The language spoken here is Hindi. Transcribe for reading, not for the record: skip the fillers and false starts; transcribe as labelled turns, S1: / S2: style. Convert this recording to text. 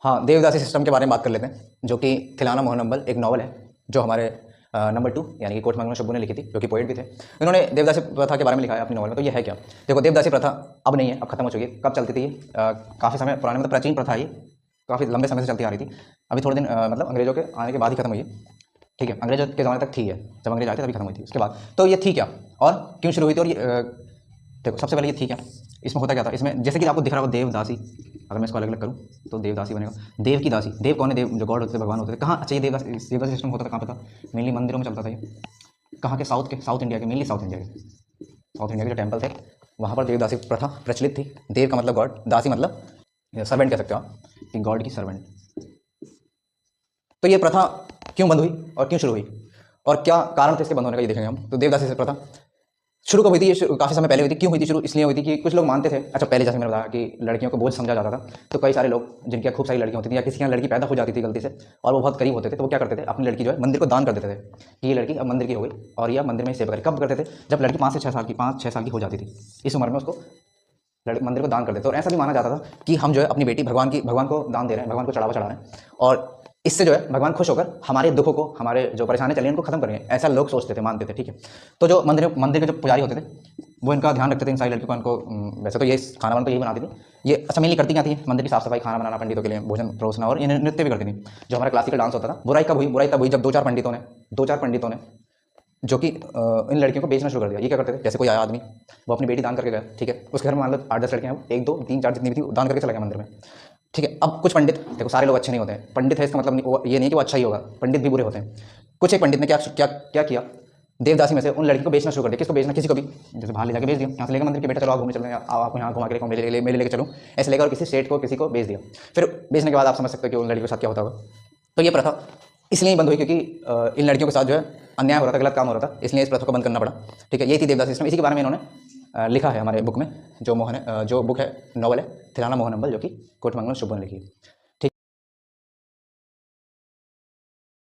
S1: हाँ, देवदासी सिस्टम के बारे में बात कर लेते हैं, जो कि थिलाना मोहन अम्बल एक नॉवल है, जो हमारे नंबर 2 यानी कि कोटमंगलम सुब्बू ने लिखी थी, जो कि पोएट भी थे। इन्होंने देवदासी प्रथा के बारे में लिखा है अपनी नॉवल में। तो ये है क्या? देखो, देवदासी प्रथा अब नहीं है, अब खत्म हो चुकी है। कब चलती थी ये? काफ़ी समय पुराने, मतलब प्राचीन प्रथा है ये, काफ़ी लंबे समय से चलती आ रही थी। अभी थोड़े दिन मतलब अंग्रेजों के आने के बाद ही खत्म हुई है। ठीक है, अंग्रेजों के ज़माने तक थी है, जब अंग्रेज आए थे तभी खत्म हुई थी। उसके बाद तो ये थी क्या और क्यों शुरू हुई थी? और ये देखो, सबसे पहले ये थी क्या, इसमें होता क्या था? इसमें जैसे कि आपको दिख रहा होगा देवदासी, अगर मैं इसको अलग अलग करूँ तो देवदासी बनेगा। देव की दासी, देव कौन है? देव जो गॉड होते थे, भगवान होते थे। कहाँ? अच्छा, ये देवदासी सिस्टम होता था कहाँ पे था? मेनली मंदिरों में चलता था ये। कहाँ के? साउथ इंडिया के, मेनली साउथ इंडिया के। साउथ इंडिया के जो टेम्पल थे वहाँ पर देवदासी प्रथा प्रचलित थी। देव का मतलब गॉड, दासी मतलब सर्वेंट कह सकते हो आप, कि गॉड की सर्वेंट। तो ये प्रथा क्यों बंद हुई और क्यों शुरू हुई और क्या कारण थे इसके बंद होने का, ये देखेंगे हम। तो देवदासी प्रथा शुरू कब हुई थी? ये काफ़ी समय पहले हुई थी। क्यों हुई थी शुरू? इसलिए हुई थी कि कुछ लोग मानते थे, अच्छा पहले जैसे मैंने बताया कि लड़कियों को बोझ समझा जाता था, तो कई सारे लोग जिनके यहाँ खूब सारी लड़कियाँ होती थी या किसी के यहाँ लड़की पैदा हो जाती थी गलती से और वो बहुत करीब होते थे, तो वो क्या करते थे? अपनी लड़की जो है मंदिर को दान कर देते थे कि ये लड़की अब मंदिर की हो गई और यह मंदिर में ही सेवा करे। कब करते थे? जब लड़की 5 से 6 साल की हो जाती थी, इस उम्र में उसको मंदिर को दान कर देते। और ऐसा भी माना जाता था कि हम जो है अपनी बेटी भगवान को दान दे रहे हैं, भगवान को चढ़ावा चढ़ा रहे हैं और इससे जो है भगवान खुश होकर हमारे दुखों को, हमारे जो परेशानी चली उनको खत्म करेंगे। ऐसा लोग सोचते थे, मानते थे। ठीक है, तो जो मंदिर के जो पुजारी होते थे वो इनका ध्यान रखते थे, इन सारी लड़कियों को। इनको वैसे तो ये खाना बनाना तो यही बनाती थी ये। अच्छा, मेनली करती क्या थी? मंदिर की साफ सफाई, खाना बनाना, पंडितों के लिए भोजन परोसना, और इन्हें नृत्य भी करती थी। जो हमारा क्लासिकल डांस होता था। बुराई कब हुई? बुराई तब हुई जब दो चार पंडितों ने जो कि इन लड़कियों को बेचना शुरू कर दिया। ये क्या करते थे? जैसे कोई आया आदमी, वो अपनी बेटी दान करके गया, ठीक है, उसके घर में मान लो 8-10 लड़कियां हैं, 1 2 3 4 जितनी भी थी दान करके चला गया मंदिर में। ठीक है, अब कुछ पंडित, देखो सारे लोग अच्छे नहीं होते हैं। पंडित है इसका मतलब ये नहीं कि वो अच्छा ही होगा, पंडित भी बुरे होते हैं। कुछ एक पंडित ने क्या क्या क्या किया? देवदासी में से उन लड़की को बेचना शुरू कर दिया। किसको बेचना? किसी को भी, जैसे बाहर ले जाकर बेच दिया। यहाँ से लेकर मंदिर के, बेटा चलो आप घूमने चल रहे हैं, आपको यहाँ घुमा के लेकर मेले लेकर चलूँ, ऐसे लेकर और किसी स्टेट को किसी को बेच दिया। फिर बेचने के बाद आप समझ सकते हो कि उन लड़कियों के साथ क्या होता होगा। तो ये प्रथा इसलिए बंद हुई क्योंकि इन लड़कियों के साथ जो है अन्याय हो रहा था, गलत काम हो रहा था, इसलिए इस प्रथा को बंद करना पड़ा। ठीक है, ये थी देवदासी सिस्टम। इसी के बारे में इन्होंने लिखा है हमारे बुक में, जो बुक है, नॉवल है थिलाना मोहन अम्बल, जो कि कोटमंगलम सुब्बू ने लिखी है।